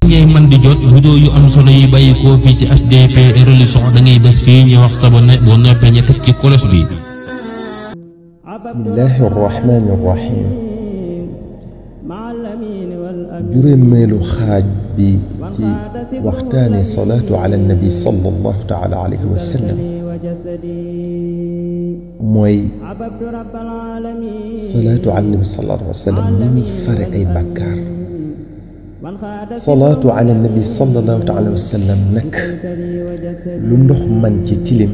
ngay man di jot vidéo yu am solo yi bàyyi ko fii ci HDP religion da ngay bés fii ñu wax sabone boo noppee ñu teg ci kolos bi. bismillahi rahmani rahim. juróomeelu xaaj bi ci waxtaane salaatu ala nabi sallallahu taala alayhi wa sallam mooy salaatu ala nabi sallallahu alayhi wa sallam ni muy fare ay bàkkaar. salaatu ala nabi sallallahu taala alayhi wa sallam nag lu ndox man ci tilim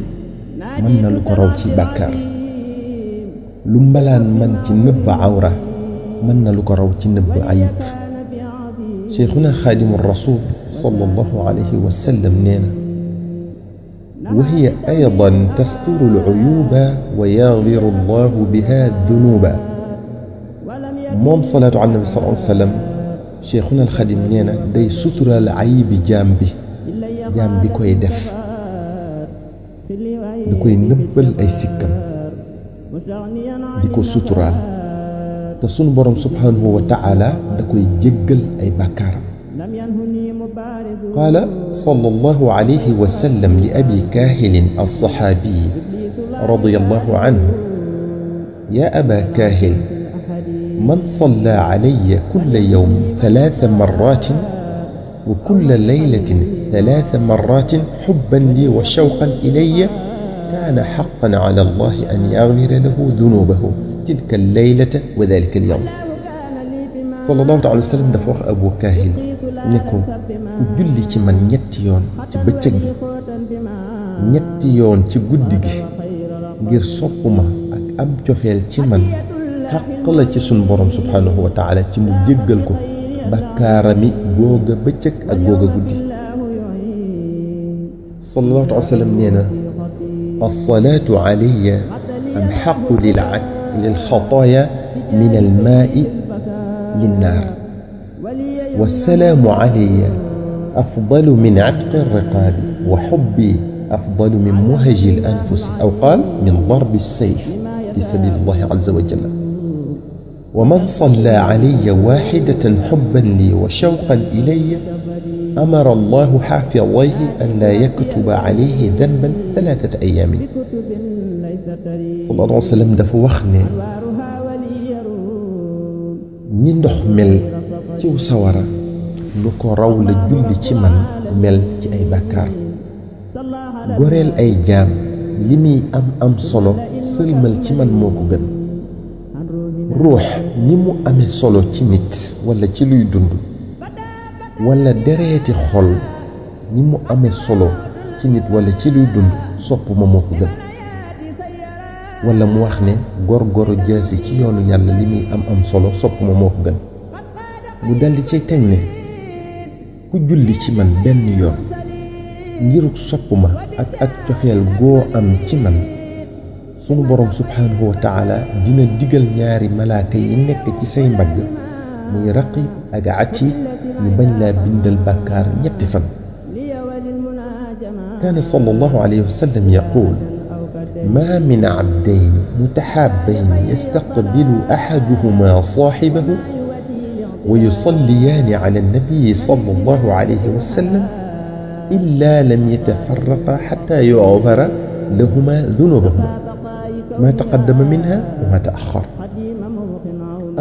mën na lu ko raw ci bàkkaar, lu mbalaan man ci nëbb awra mën na lu ko raw ci nëbb ayib. cheikhuna xaadimu rasul sallallahu alayhi wa sallam nee na wa hiya aydan tasturu al-uyuba wa yaghfiru allahu biha dunuba. moom salaatu ala nabi sallallahu alayhi wa sallam cheikhuna alxadim nee na day suturaal ayibi jaam bi koy def, da koy nëbbal ay sikkam di ko suturaal, te sunu borom subhanahu wa taala da koy jéggal ay bàkkaaram. qaala sallallahu alayhi wa sallam li abi kaahilin alsaxaabiyi radiyallahu anhu yaa aba kaahil man salla alayya kulla yawmin 3 marratin wa kulla laylatin 3 marratin xubban lii wa shawqan ilayya kaana xaqqan ala allahi an yaghfira lahu dunubahu tilka laylata wa dalika alyawm. sallallahu alayhi wa sallam dafa wax abu kaahil ne ko ku julli ci man ñetti yoon ci bëccëg bi, ñetti yoon ci guddi gi ngir sopp ma ak am cofeel ci man, xaq la ci sun borom subhanahu wa taala ci mu jéggal ko bàkkaarami googa bëccëg ak googa guddi. sallallahu alayhi wa sallam nee na as-salaatu alayya amxaqu lilxataaya min almaai linnaar, wassalaamu alayya afdalu min atqi alriqaabi wa xubbi afdalu min muhaji alanfusi aw qaal min darbi alsayf fi sabilillahi azza wa jalla. wa man salla alayya waaxidatan xubban lii wa shawqan ilayya amara allahu xaafidayhi an laa yaktuba alayhi danban 3 ayaamin. sallallahu alayhi wa sallam dafa wax ne ni ndox mel ciw sawara lu ko raw la julli ci man mel ci ay bàkkaar. goreel ay jaam li muy am solo sëlmal ci man moo ko gën. ruux ni mu amee solo ci nit wala ci luy dund, wala dereeti xol ni mu amee solo ci nit wala ci luy dund, sopp ma moo ko gën. wala mu wax ne gorgoro jaasi ci yoonu yàlla li muy am solo sopp ma moo ko gën. mu daldi cay teg ne ku julli ci man benn yoon ngiruk sopp ma ak cofeel goo am ci man, sunu borom subhanahu wa taala dina digal ñaari malaaka yi nekk ci say mbagg muy raqib ak atiid ñu bañ laa bindal bàkkaar ñetti fan. kaana sallallahu alayhi wa sallam yaquul maa min abdayni mutaxaabbayni yastaqbilu axaduhumaa saaxibahu wa yusalliyaani ala nabiyyi sallallahu alayhi wa sallam illaa lam yatafarraqaa xattaa yughfara lahumaa dunuubahumaa maa taqaddama minhaa wa maa ta'axxar.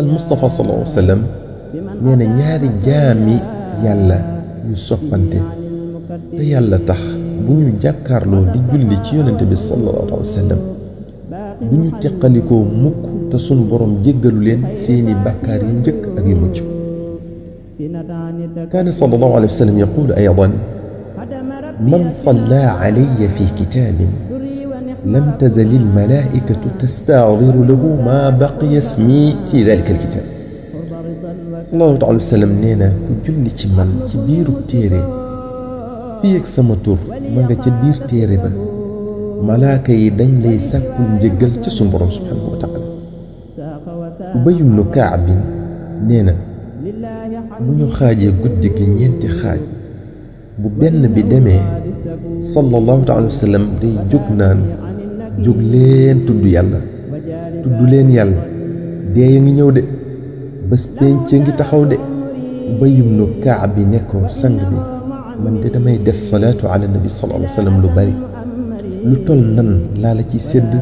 al-Mustafa sallallahu alayhi wa sallam nee na ñaari jaami yàlla yu soppante te yàlla tax bu ñu jàkkaarloo di julli ci yonente bi sallallahu alayhi wa sallam du ñu teqalikoo mukk te sunu borom jéggalu leen seeni bàkkaar yu njëkk ak yu mujj. kaana sallallahu alayhi wa sallam yaquulu aydan man salla alayya fi kitaabin lam tazal almalaa'ikatu tasta'dhiru lahu maa baqiya ismi fi dhalika alkitaab. sallallahu alayhi wa sallam nee na ku julli ci man ci biiru téere fii ak sama tur ma nga ca biir téere ba, malaaka yi dañ lay sàkkul njëggal ci sunu borom subhanahu wa taala. Ubay ibnu Kaab nee na bu ñu xaajee guddi gi ñeenti xaaj, bu benn bi demee sallallahu alayhi wa sallam day jóg naan jóg leen tudd yàlla, tudd leen yàlla, dee ya ngi ñëw de, bés pénc ngi taxaw de, Ubay ibnu Kaab bi ne ko sang bi man de damay def salaatu ala nabi sallallahu alayhi wa sallam lu bari lu toll nan laa la ci sédd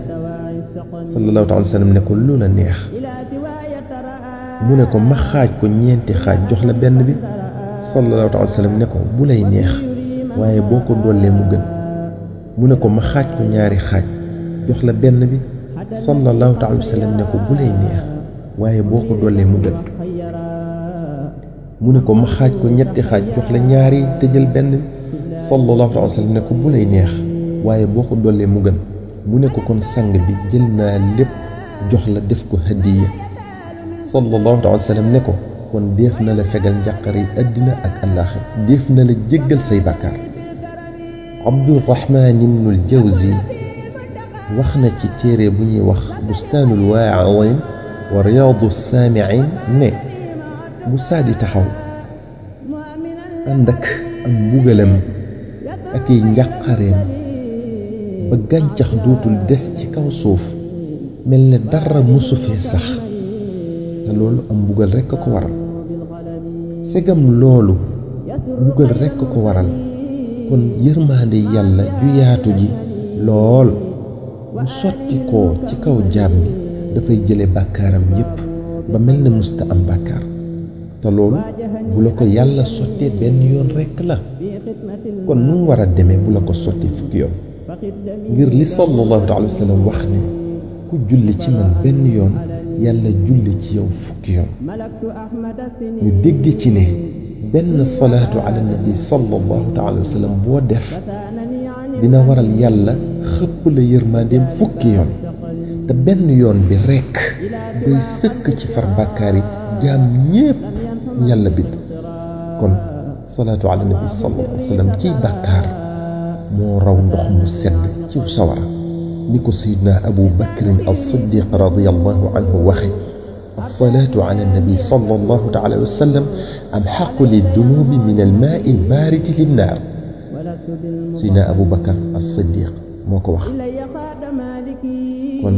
sallallahu alayhi wa sallam ne ko lu la neex mu ne ko ma xaaj ko ñeenti xaaj jox la benn bi sallallahu alayhi wa sallam ne ko bu lay neex waaye boo ko dollee mu gën mu ne ko ma xaaj ko ñaari xaaj jox la benn bi sallallahu alayhi wa sallam ne ko bu lay neex waaye boo ko dollee mu gën mu ne ko ma xaaj ko ñetti xaaj jox la ñaari te jël benn bi sallallahu alayhi wa sallam ne ko bu lay neex waaye boo ko dollee mu gën mu ne ko kon sang bi jël naa lépp jox la def ko hadiya sallallahu alayhi wa sallam ne ko kon def na la fegal njàqare yi àddina ak àllaaxira def na la jéggal say bàkkaar Abdurrahman ibnul Jawzi wax na ci téere bu ñuy wax bustaanul waa'iin wa riyaadu saami'iin ne Musaa di taxaw ànd ak am mbugalam ak i njàqareem ba gàncax dootul des ci kaw suuf mel ne dara musu fee sax te loolu am mbugal rekk a ko waral segam loolu mbugal rekk a ko waral kon yërmaande yàlla ju yaatu ji lool bu sotti ko ci kaw jaam bi dafay jële bàkkaaram yépp ba mel ne musta am bàkkaar te loolu bu la ko yàlla sottee benn yoon rekk la kon nu mu war a demee bu la ko sottee fukki yoon ngir li sallallahu alayhi wa sallam wax ne ku julli ci man benn yoon yàlla julli ci yow fukki yoon ñu dégg ci ne benn salaatu ala nabi sallallahu alayhi wa sallam boo def dina waral yàlla xëpp la yërmandeem fukki yoon te benn yoon bi rekk doy sëkk ci far bàkkaar yi jaam ñépp yàlla bind kon salaatu ala nabi sallallahu alayhi wa sallam ciy bàkkaar moo raw ndox mu sedd ci sawara ni ko sayyidna Abu Bakrin as-Siddiq radiyallahu anhu waxe as-salaatu ala nabi sallallahu alayhi wa sallam amhaqu lid-dunubi min al-maa'i al-baaridi lin-naar sayyidna Abu Bakr as-Siddiq moo ko wax kon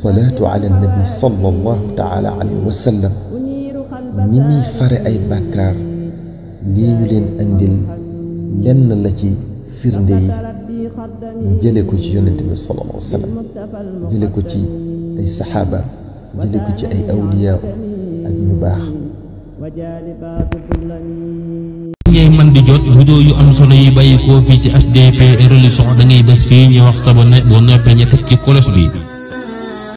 salaatu ala nabi sallallahu alayhi wa sallam ni muy fare ay bàkkaar lii ñu leen andil lenn la ci firnde yi ñu jële ko ci yonente bi sallallahu alayhi wa sallam jële ko ci ay saxaaba jële ko ci ay awliyaa ak ñu baax ngay man di jot vidéo yu am solo yi bàyyi koo fii ci HDP Religion da ngay bés fii ñu wax sabonné boo noppee ñu teg ci cloche bi